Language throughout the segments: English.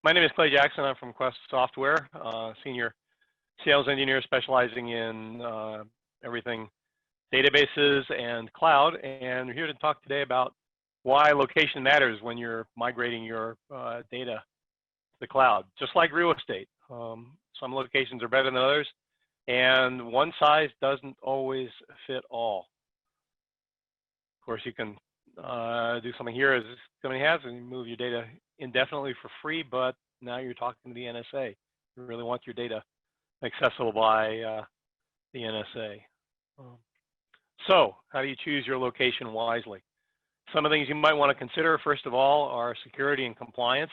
My name is Clay Jackson. I'm from Quest Software, senior sales engineer specializing in everything databases and cloud. And we're here to talk today about why location matters when you're migrating your data to the cloud. Just like real estate, some locations are better than others, and one size doesn't always fit all. Of course, you can do something here as this company has, and you move your data indefinitely for free, but now you're talking to the NSA. You really want your data accessible by the NSA. So how do you choose your location wisely? Some of the things you might want to consider, first of all, are security and compliance.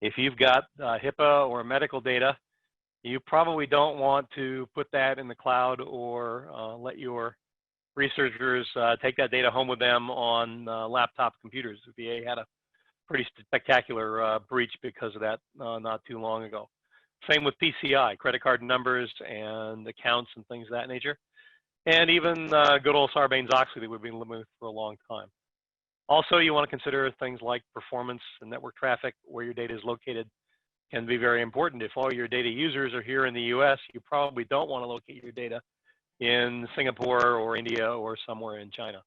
If you've got HIPAA or medical data, you probably don't want to put that in the cloud or let your researchers take that data home with them on laptop computers. The VA had a pretty spectacular breach because of that not too long ago. Same with PCI, credit card numbers and accounts and things of that nature. And even good old Sarbanes-Oxley that we've been living with for a long time. Also, you want to consider things like performance and network traffic, where your data is located can be very important. If all your data users are here in the US, you probably don't want to locate your data in Singapore or India or somewhere in China.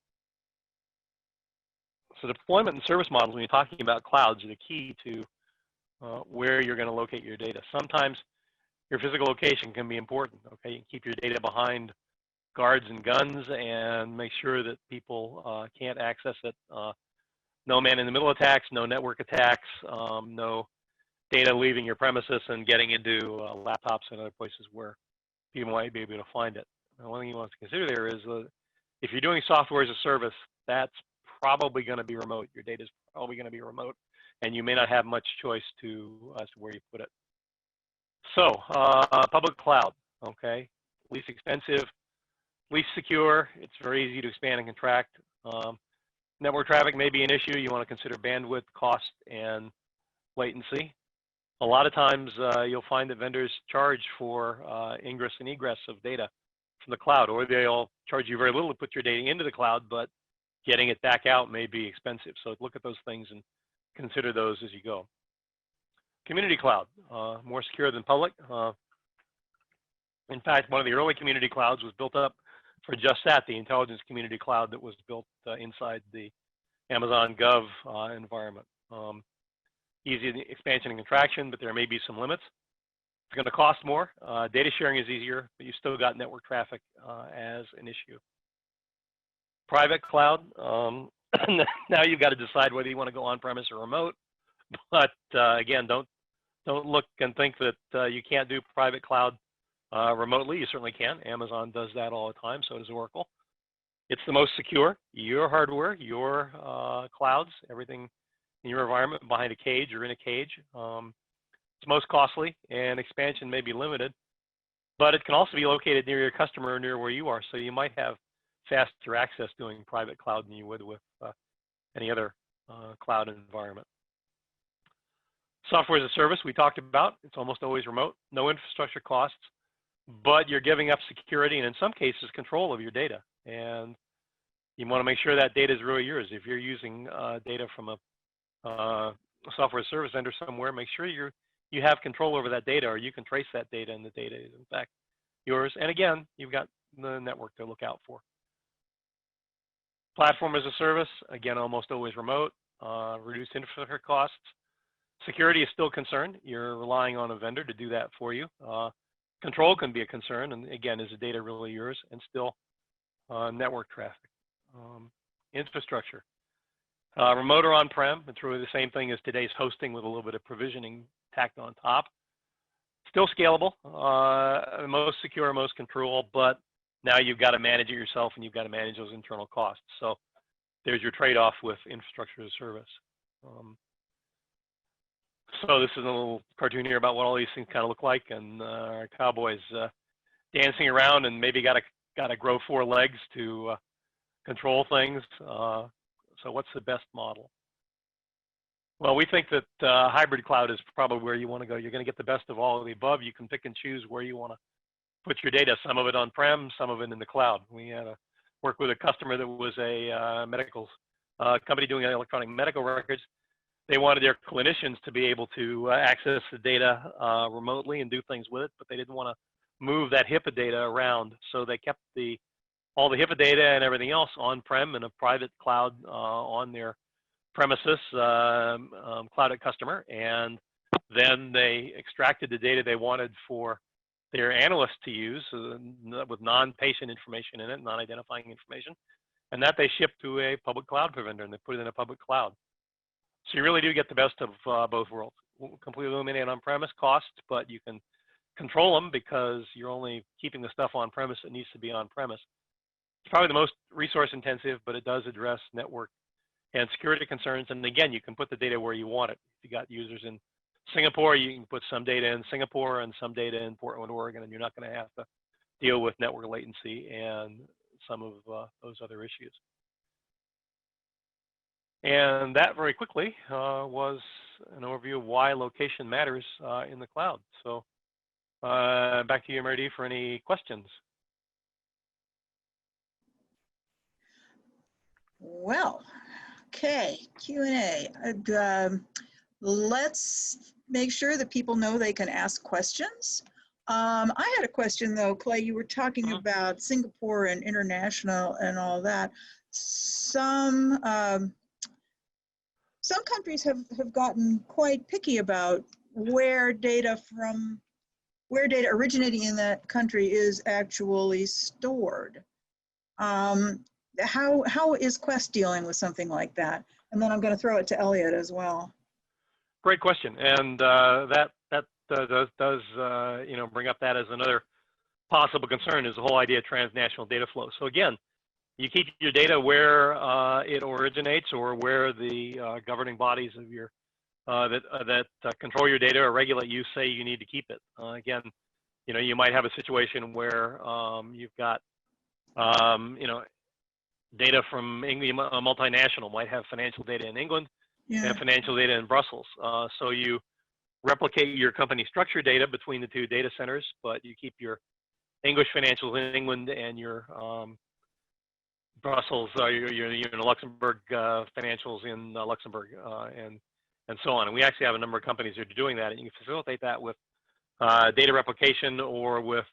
So deployment and service models, when you're talking about clouds, are the key to where you're going to locate your data. Sometimes your physical location can be important. Okay, you can keep your data behind guards and guns and make sure that people can't access it. No man-in-the-middle attacks, no network attacks, no data leaving your premises and getting into laptops and other places where people might be able to find it. Now, one thing you want to consider there is if you're doing software as a service, that's probably going to be remote. Your data is probably going to be remote, and you may not have much choice as to where you put it. So public cloud, okay, least expensive, least secure. It's very easy to expand and contract. Network traffic may be an issue. You want to consider bandwidth, cost, and latency. A lot of times you'll find that vendors charge for ingress and egress of data from the cloud, or they'll charge you very little to put your data into the cloud, but getting it back out may be expensive. So look at those things and consider those as you go. Community cloud, more secure than public. In fact, one of the early community clouds was built up for just that, the intelligence community cloud that was built inside the Amazon Gov environment. Easy expansion and contraction, but there may be some limits. It's going to cost more. Data sharing is easier, but you still got network traffic as an issue. Private cloud, now you've got to decide whether you want to go on-premise or remote. But again, don't look and think that you can't do private cloud remotely. You certainly can. Amazon does that all the time, so does Oracle. It's the most secure. Your hardware, your clouds, everything in your environment behind a cage or in a cage. It's most costly, and expansion may be limited, but it can also be located near your customer or near where you are, so you might have faster access doing private cloud than you would with any other cloud environment. Software as a service we talked about. It's almost always remote, no infrastructure costs, but you're giving up security and in some cases control of your data. And you want to make sure that data is really yours. If you're using data from a software as a service vendor somewhere, make sure you have control over that data, or you can trace that data and the data is in fact yours. And again, you've got the network to look out for. Platform as a service, again, almost always remote, reduced infrastructure costs. Security is still concerned. You're relying on a vendor to do that for you. Control can be a concern, and again, is the data really yours? And still network traffic. Infrastructure. Remote or on-prem, it's really the same thing as today's hosting with a little bit of provisioning tacked on top. Still scalable, most secure, most control, but now you've got to manage it yourself and you've got to manage those internal costs. So there's your trade-off with infrastructure as a service. So this is a little cartoon here about what all these things kind of look like, and our cowboys dancing around and maybe got to grow 4 legs to control things. So what's the best model? Well, we think that hybrid cloud is probably where you want to go. You're going to get the best of all of the above. You can pick and choose where you want to put your data, some of it on-prem, some of it in the cloud. We had to work with a customer that was a medical company doing electronic medical records. they wanted their clinicians to be able to access the data remotely and do things with it, but they didn't want to move that HIPAA data around. So they kept all the HIPAA data and everything else on-prem in a private cloud on their premises, cloud at customer, and then they extracted the data they wanted for their analysts to use with non-patient information in it, non-identifying information, and that they shipped to a public cloud vendor, and they put it in a public cloud. So you really do get the best of both worlds. Completely eliminate on-premise costs, but you can control them because you're only keeping the stuff on-premise that needs to be on-premise. It's probably the most resource intensive, but it does address network and security concerns. And again, you can put the data where you want it. If you got users in Singapore, you can put some data in Singapore and some data in Portland, Oregon, and you're not going to have to deal with network latency and some of those other issues. And that very quickly was an overview of why location matters in the cloud. So back to you, Mary, for any questions. Well, okay, Q&A. Let's make sure that people know they can ask questions. I had a question though, Clay. You were talking about Singapore and international and all that. Some countries have gotten quite picky about where data originating in that country is actually stored. How is Quest dealing with something like that? And then I'm going to throw it to Elliot as well. Great question, and that does bring up that as another possible concern, is the whole idea of transnational data flow. So again, you keep your data where it originates, or where the governing bodies of your that control your data or regulate you say you need to keep it. Again, you might have a situation where you've got data from England. A multinational might have financial data in England and financial data in Brussels. So you replicate your company structure data between the two data centers, but you keep your English financials in England and your Brussels, your Luxembourg financials in Luxembourg, and so on. And we actually have a number of companies that are doing that, and you can facilitate that with data replication or with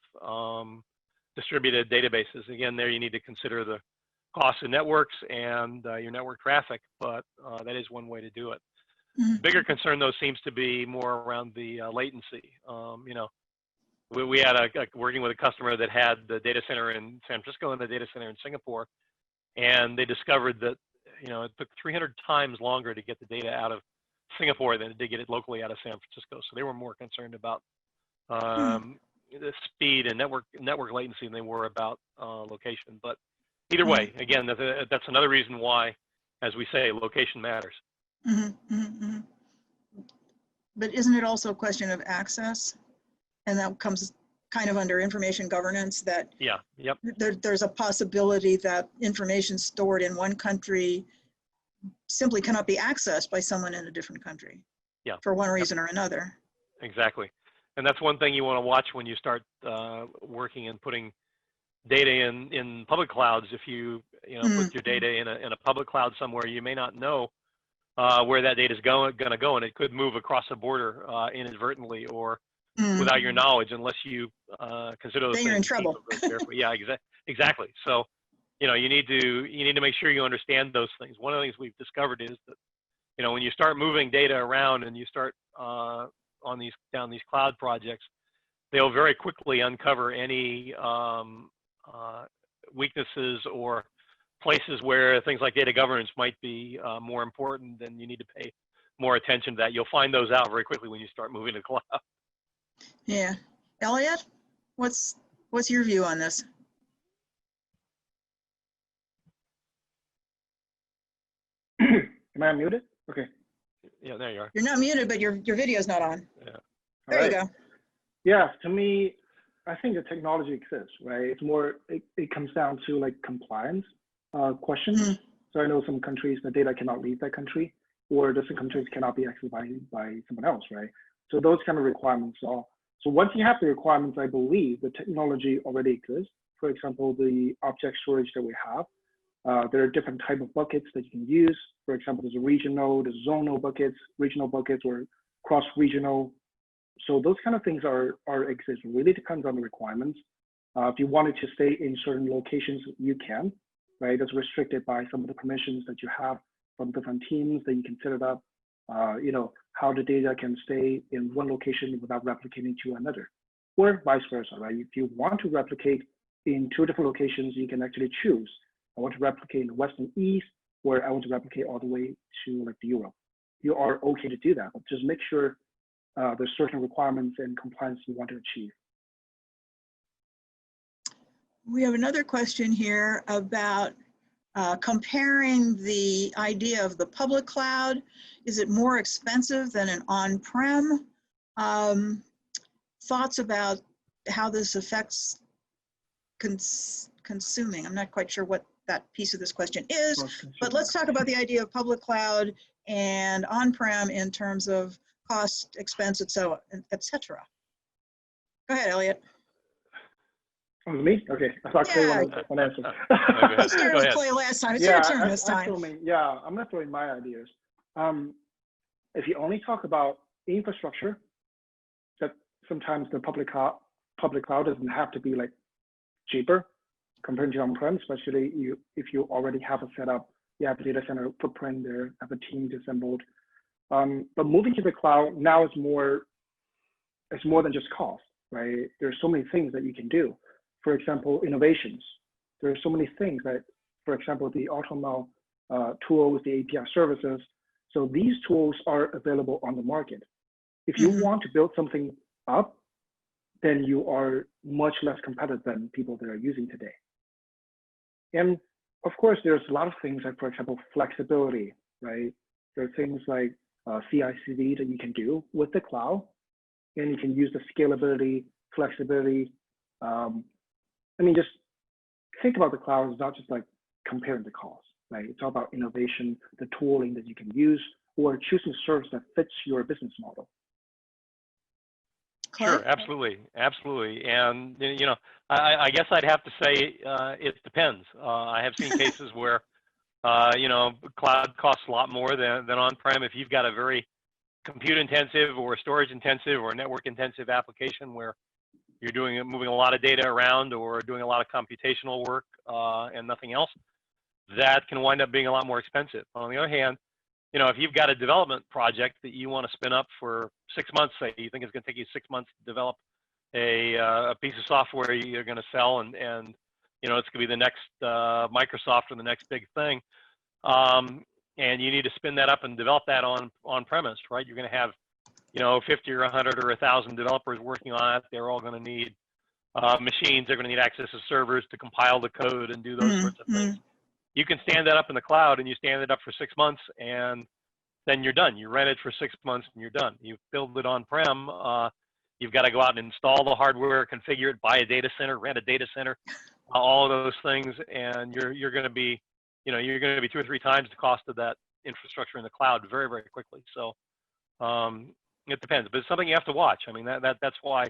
distributed databases. Again, there you need to consider the cost of networks and your network traffic, but that is one way to do it. Mm-hmm. Bigger concern, though, seems to be more around the latency. We had working with a customer that had the data center in San Francisco and the data center in Singapore, and they discovered that it took 300 times longer to get the data out of Singapore than it did get it locally out of San Francisco. So they were more concerned about the speed and network latency than they were about location. But either way, again, that's another reason why, as we say, location matters. Mm-hmm, mm-hmm. But isn't it also a question of access? And that comes kind of under information governance, that there's a possibility that information stored in one country simply cannot be accessed by someone in a different country for one reason or another. Exactly. And that's one thing you want to watch when you start working and putting data in public clouds. If you put your data in a public cloud somewhere, you may not know where that data is going to go, and it could move across a border inadvertently or without your knowledge, unless you consider those things. Then you're in trouble. Yeah, exactly. So you need to make sure you understand those things. One of the things we've discovered is that when you start moving data around and you start down these cloud projects, they'll very quickly uncover any weaknesses or places where things like data governance might be more important, and you need to pay more attention to that. You'll find those out very quickly when you start moving to cloud. Yeah. Elliot, what's your view on this? Am I muted? Okay. Yeah, there you are. You're not muted, but your video's not on. Yeah. There you go. Yeah, to me, I think the technology exists, right? It's more, it comes down to like compliance questions. So I know some countries, the data cannot leave that country, or different countries cannot be accessed by someone else, right? So those kind of requirements are, so once you have the requirements, I believe the technology already exists. For example, the object storage that we have, There are different type of buckets that you can use. For example, there's there's zonal buckets, regional buckets, or cross-regional. So those kind of things are exist. It really depends on the requirements. If you wanted to stay in certain locations, you can, right? That's restricted by some of the permissions that you have from different teams that you can set it up. You know, how the data can stay in one location without replicating to another, or vice versa, right? If you want to replicate in 2 different locations, you can actually choose. I want to replicate in the West and East, or I want to replicate all the way to like the Europe. You are okay to do that, but just make sure there's certain requirements and compliance you want to achieve. We have another question here about comparing the idea of the public cloud. Is it more expensive than an on-prem? Thoughts about how this affects consuming. I'm not quite sure what that piece of this question is, but let's talk about the idea of public cloud and on-prem in terms of cost, expense, et cetera. Go ahead, Elliot. Oh, me? Okay, I thought Clay wanted to answer. I started with Clay last time. It's your turn this time. I'm gonna throw in my ideas. If you only talk about infrastructure, that sometimes the public cloud doesn't have to be like cheaper compared to on-prem, especially if you already have a setup, you have a data center footprint there, have a team assembled. But moving to the cloud now is more than just cost, right? There's so many things that you can do. For example, innovations. There are so many things that, for example, the AutoML tools, the API services. So these tools are available on the market. If you want to build something up, then you are much less competitive than people that are using today. And of course, there's a lot of things like, for example, flexibility, right? There are things like CI/CD that you can do with the cloud, and you can use the scalability, flexibility. I mean, just think about the cloud as not just like comparing the cost, right? It's all about innovation, the tooling that you can use, or choosing a service that fits your business model. Sure, absolutely, absolutely. And you know, I guess I'd have to say it depends. I have seen cases where you know, cloud costs a lot more than on-prem. If you've got a very compute intensive or storage intensive or network intensive application where you're moving a lot of data around or doing a lot of computational work and nothing else, that can wind up being a lot more expensive. On the other hand, you know, if you've got a development project that you want to spin up for 6 months, say you think it's going to take you 6 months to develop a piece of software you're going to sell, and you know, it's going to be the next Microsoft or the next big thing, and you need to spin that up and develop that on premise, right? You're going to have, you know, 50 or 100 or 1,000 developers working on it. They're all going to need machines. They're going to need access to servers to compile the code and do those sorts of things. You can stand that up in the cloud, and you stand it up for 6 months, and then you're done. You rent it for 6 months, and you're done. You build it on-prem. You've got to go out and install the hardware, configure it, buy a data center, rent a data center, all of those things, and you're going to be, you know, you're going to be 2 or 3 times the cost of that infrastructure in the cloud very, very quickly. So it depends, but it's something you have to watch. I mean, that's why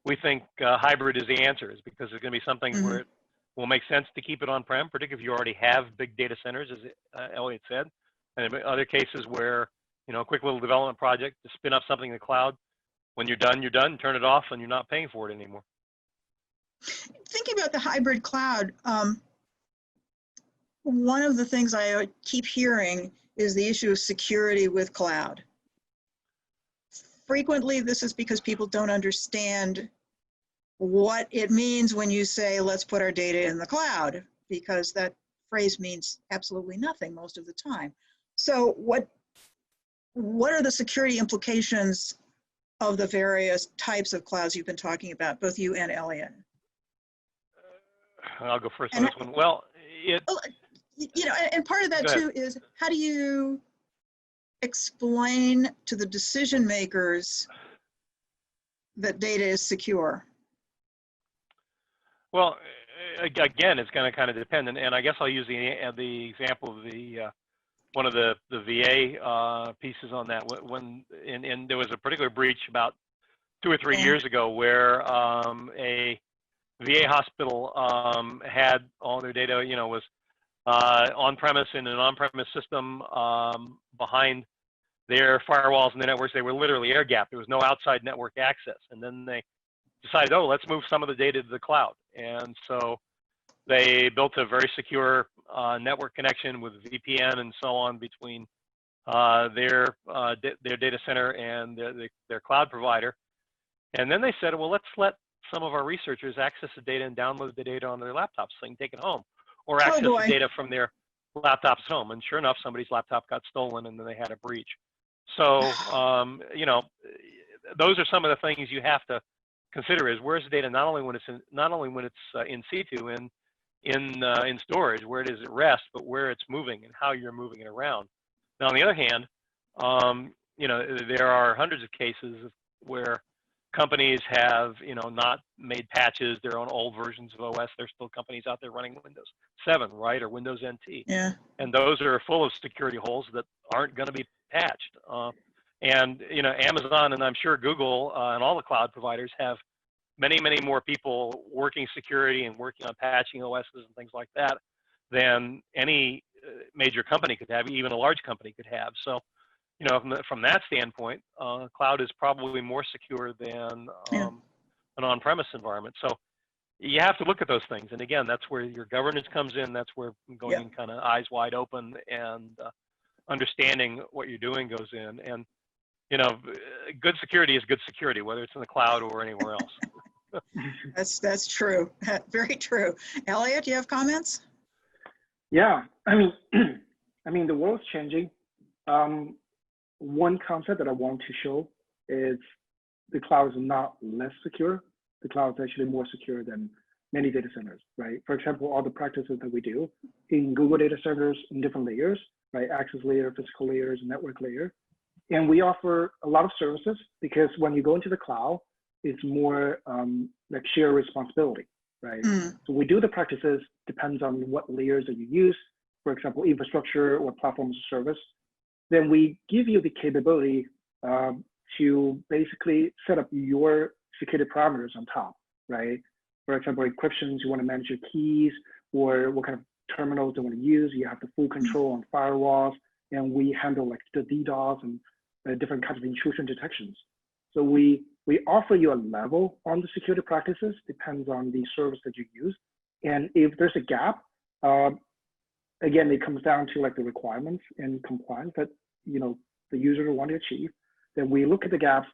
we think hybrid is the answer, is because there's going to be something where it will make sense to keep it on-prem, particularly if you already have big data centers, as Elliot said, and in other cases where, you know, a quick little development project to spin up something in the cloud. When you're done, turn it off, and you're not paying for it anymore. Thinking about the hybrid cloud, one of the things I keep hearing is the issue of security with cloud. Frequently, this is because people don't understand what it means when you say, let's put our data in the cloud, because that phrase means absolutely nothing most of the time. So what are the security implications of the various types of clouds you've been talking about, both you and Elliot? I'll go first on this one. Well, you know, and part of that too is, how do you explain to the decision makers that data is secure? Well, again, it's going to kind of depend, and I guess I'll use the example of one of the VA pieces on that. And there was a particular breach about 2 or 3 years ago where a VA hospital had all their data, you know, was on-premise in an on-premise system behind their firewalls and the networks. They were literally air-gapped. There was no outside network access. And then they decided, oh, let's move some of the data to the cloud. And so they built a very secure network connection with VPN and so on between their data center and their cloud provider. And then they said, well, let's let some of our researchers access the data and download the data onto their laptops so they can take it home, or access the data from their laptops home. And sure enough, somebody's laptop got stolen and then they had a breach. So, you know, those are some of the things you have to consider: is where's the data not only when it's in situ in storage, where it is at rest, but where it's moving and how you're moving it around. Now, on the other hand, you know, there are hundreds of cases where companies have, you know, not made patches, their own old versions of OS. There's still companies out there running Windows 7, right, or Windows NT. Yeah. And those are full of security holes that aren't going to be patched. And, you know, Amazon and I'm sure Google and all the cloud providers have many, many more people working security and working on patching OSs and things like that than any major company could have, even a large company could have. So, you know, from that standpoint, cloud is probably more secure than an on-premise environment. So you have to look at those things. And again, that's where your governance comes in. That's where going in kind of eyes wide open and understanding what you're doing goes in. And, you know, good security is good security, whether it's in the cloud or anywhere else. That's true. Very true. Elliot, do you have comments? Yeah, I mean, the world's changing. One concept that I want to show is the cloud is not less secure. The cloud is actually more secure than many data centers, right? For example, all the practices that we do in Google data centers in different layers, right? Access layer, physical layers, network layer. And we offer a lot of services because when you go into the cloud, it's more like shared responsibility, right? So we do the practices, depends on what layers that you use, for example, infrastructure or platform as a service. Then we give you the capability to basically set up your security parameters on top, right? For example, encryptions, you want to manage your keys, or what kind of terminals you want to use. You have the full control on firewalls, and we handle like the DDoS and different kinds of intrusion detections. So we offer you a level on the security practices, depends on the service that you use. And if there's a gap, again, it comes down to like the requirements and compliance that, you know, the user want to achieve. Then we look at the gaps,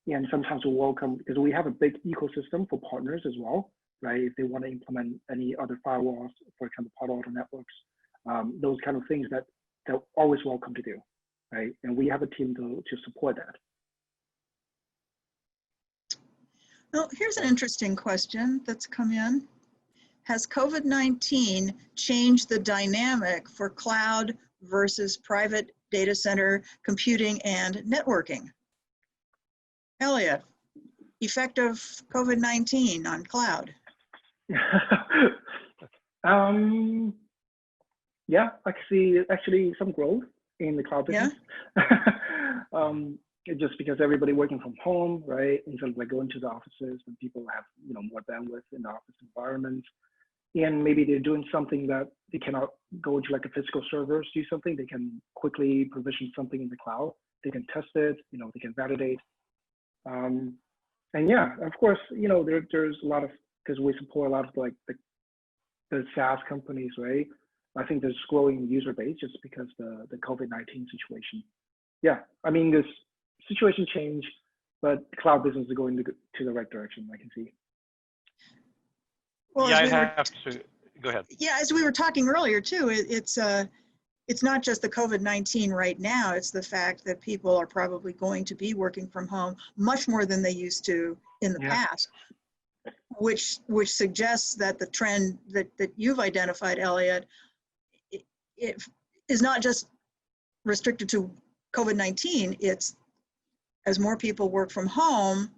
and sometimes we welcome, because we have a big ecosystem for partners as well, right? If they want to implement any other firewalls, for example, Palo Alto networks, those kind of things that they're always welcome to do, right? And we have a team to support that. Well, here's an interesting question that's come in. Has COVID-19 changed the dynamic for cloud versus private data center computing and networking? Elliot, effect of COVID-19 on cloud? Yeah, I see actually some growth in the cloud business. Yeah. Just because everybody working from home, right? Instead of like going to the offices, and people have, you know, more bandwidth in the office environment, and maybe they're doing something that they cannot go into like a physical server to do something. They can quickly provision something in the cloud. They can test it, you know, they can validate. And yeah, of course, you know, there's a lot of, because we support a lot of like the SaaS companies, right? I think there's growing user base just because the COVID-19 situation. Yeah, I mean, this situation change, but cloud business is going to the right direction, I can see. Well, yeah, I have to, go ahead. Yeah, as we were talking earlier too, it's not just the COVID-19 right now, it's the fact that people are probably going to be working from home much more than they used to in the past, which suggests that the trend that you've identified, Elliot, it is not just restricted to COVID-19, it's as more people work from home,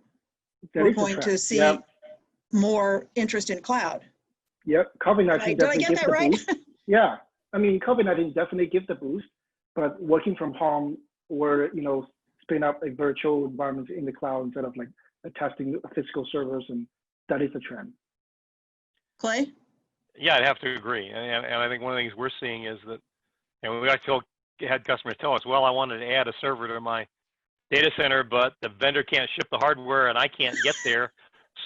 we're going to see more interest in cloud. Yep, COVID-19 definitely gives the boost. Yeah, I mean, COVID-19 definitely gives the boost, but working from home or, you know, spin up a virtual environment in the cloud instead of like testing physical servers, and that is a trend. Clay? Yeah, I'd have to agree. And I think one of the things we're seeing is that, we actually had customers tell us, well, I wanted to add a server to my data center, but the vendor can't ship the hardware and I can't get there.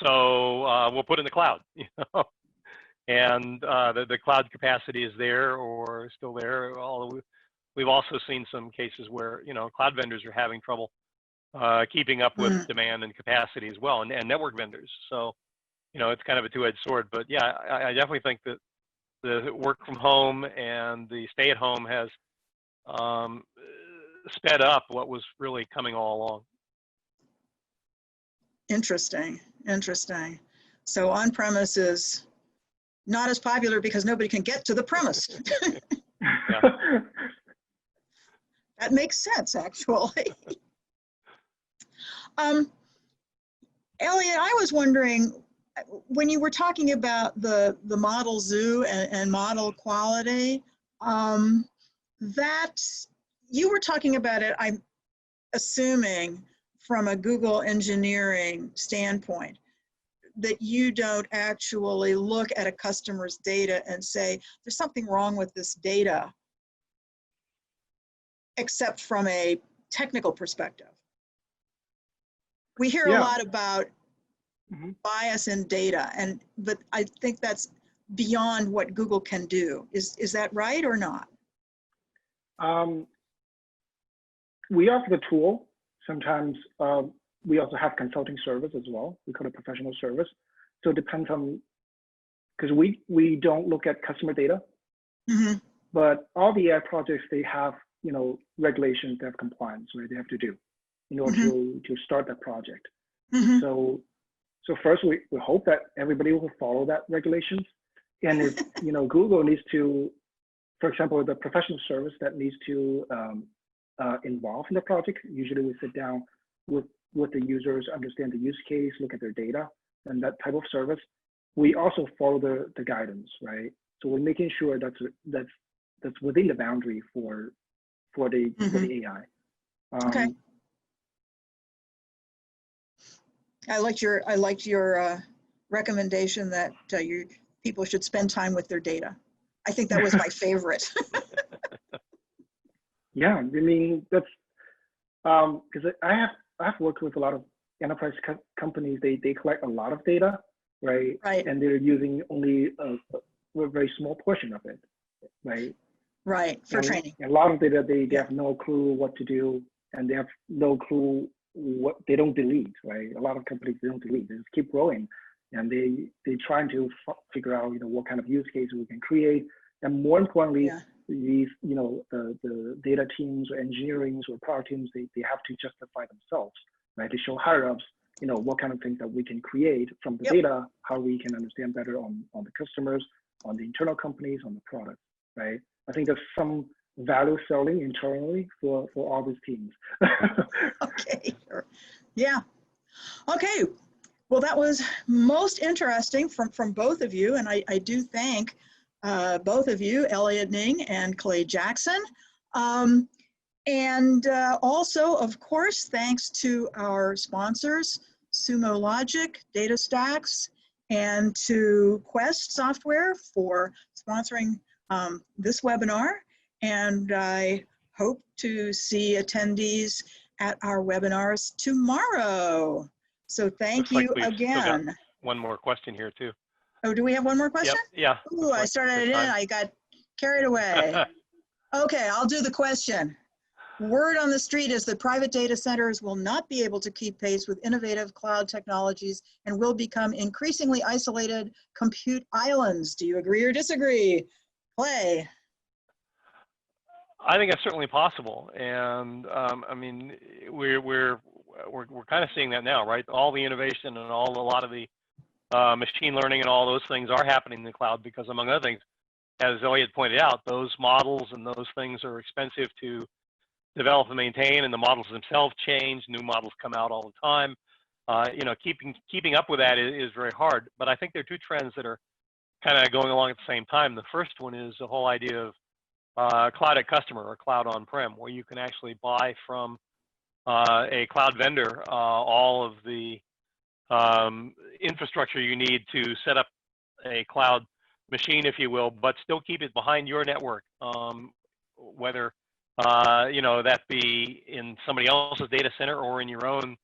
So we'll put it in the cloud, and the cloud capacity is there or still there. Although we've also seen some cases where, cloud vendors are having trouble keeping up with demand and capacity as well, and network vendors. So, it's kind of a two-edged sword. But yeah, I definitely think that the work from home and the stay at home has sped up what was really coming all along. Interesting. So on-premise is not as popular because nobody can get to the premise. That makes sense, actually. Elliot, I was wondering, when you were talking about the model zoo and model quality, that you were talking about it, I'm assuming, from a Google engineering standpoint, that you don't actually look at a customer's data and say, there's something wrong with this data, except from a technical perspective. We hear a lot about bias in data, but I think that's beyond what Google can do. Is that right or not? We offer the tool. Sometimes we also have consulting service as well. We call it professional service. So it depends on, because we don't look at customer data, but all the AI projects, they have, regulations, they have compliance, right? They have to do in order to start that project. So first we hope that everybody will follow that regulations. And if, Google needs to, for example, the professional service that needs to involve in the project, usually we sit down with the users, understand the use case, look at their data, and that type of service. We also follow the guidance, right? So we're making sure that's within the boundary for the AI. Okay. I liked your recommendation that people should spend time with their data. I think that was my favorite. Yeah, I mean, that's because I've worked with a lot of enterprise companies. They collect a lot of data, right? Right. And they're using only a very small portion of it, right? Right, for training. And a lot of data, they have no clue what to do, and they have no clue what they don't delete, right? A lot of companies, they don't delete, they just keep growing, and they trying to figure out, what kind of use case we can create, and more importantly, these, the data teams or engineering or product teams, they have to justify themselves, right? They show higher ups, what kind of things that we can create from the data, how we can understand better on the customers, on the internal companies, on the product, right? I think there's some value selling internally for all these teams. Okay, sure. Yeah. Okay. Well, that was most interesting from both of you, and I do thank both of you, Elliot Ning and Clay Jackson. And also, of course, thanks to our sponsors, Sumo Logic, DataStax, and to Quest Software for sponsoring this webinar. And I hope to see attendees at our webinars tomorrow. So thank you again. One more question here too. Oh, do we have one more question? Yep, yeah. Ooh, I started it in, I got carried away. Okay, I'll do the question. Word on the street is that private data centers will not be able to keep pace with innovative cloud technologies and will become increasingly isolated compute islands. Do you agree or disagree? Clay. I think that's certainly possible, and I mean, we're kind of seeing that now, right? All the innovation and a lot of the machine learning and all those things are happening in the cloud because, among other things, as Elliot pointed out, those models and those things are expensive to develop and maintain, and the models themselves change. New models come out all the time. Keeping up with that is very hard. But I think there are two trends that are kind of going along at the same time. The first one is the whole idea of cloud at customer or cloud on-prem, where you can actually buy from a cloud vendor all of the infrastructure you need to set up a cloud machine, if you will, but still keep it behind your network, whether you know, that be in somebody else's data center or in your own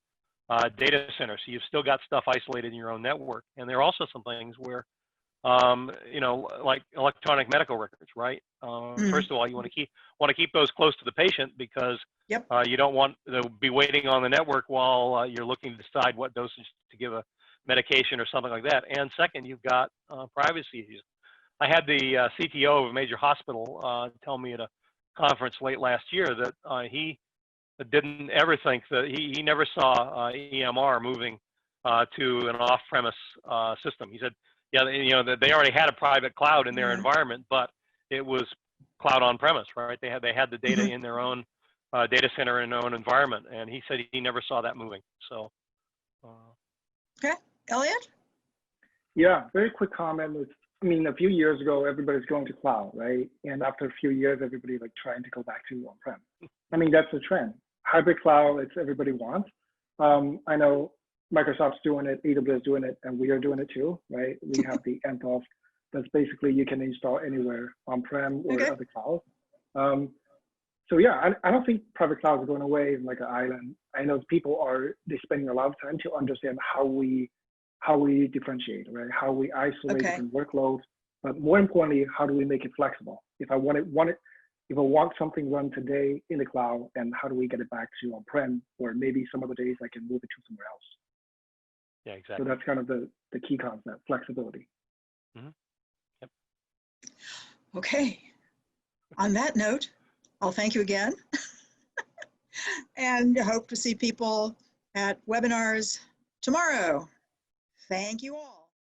data center. So you've still got stuff isolated in your own network. And there are also some things where, you know, like electronic medical records, right? First of all, you want to keep those close to the patient because you don't want to be waiting on the network while you're looking to decide what dosage to give a medication or something like that. And second, you've got privacy issues. I had the CTO of a major hospital tell me at a conference late last year that he didn't ever think that he never saw EMR moving to an off-premise system. He said, yeah, you know, that they already had a private cloud in their environment, but it was cloud on-premise, right? They had the data in their own data center in their own environment, and he said he never saw that moving. So, okay, Elliot? Yeah, very quick comment. I mean, a few years ago, everybody's going to cloud, right? And after a few years, everybody like trying to go back to on-prem. I mean, that's the trend. Hybrid cloud, it's everybody wants. I know Microsoft's doing it, AWS doing it, and we are doing it too, right? We have the Anthos that's basically you can install anywhere on-prem or other clouds. So yeah, I don't think private clouds are going away like an island. I know people they're spending a lot of time to understand how we differentiate, right? How we isolate different workloads, but more importantly, how do we make it flexible? If I want something run today in the cloud, and how do we get it back to on-prem, or maybe some other days I can move it to somewhere else. Yeah, exactly. So that's kind of the key concept, flexibility. Yep. Okay. On that note, I'll thank you again, and hope to see people at webinars tomorrow. Thank you all.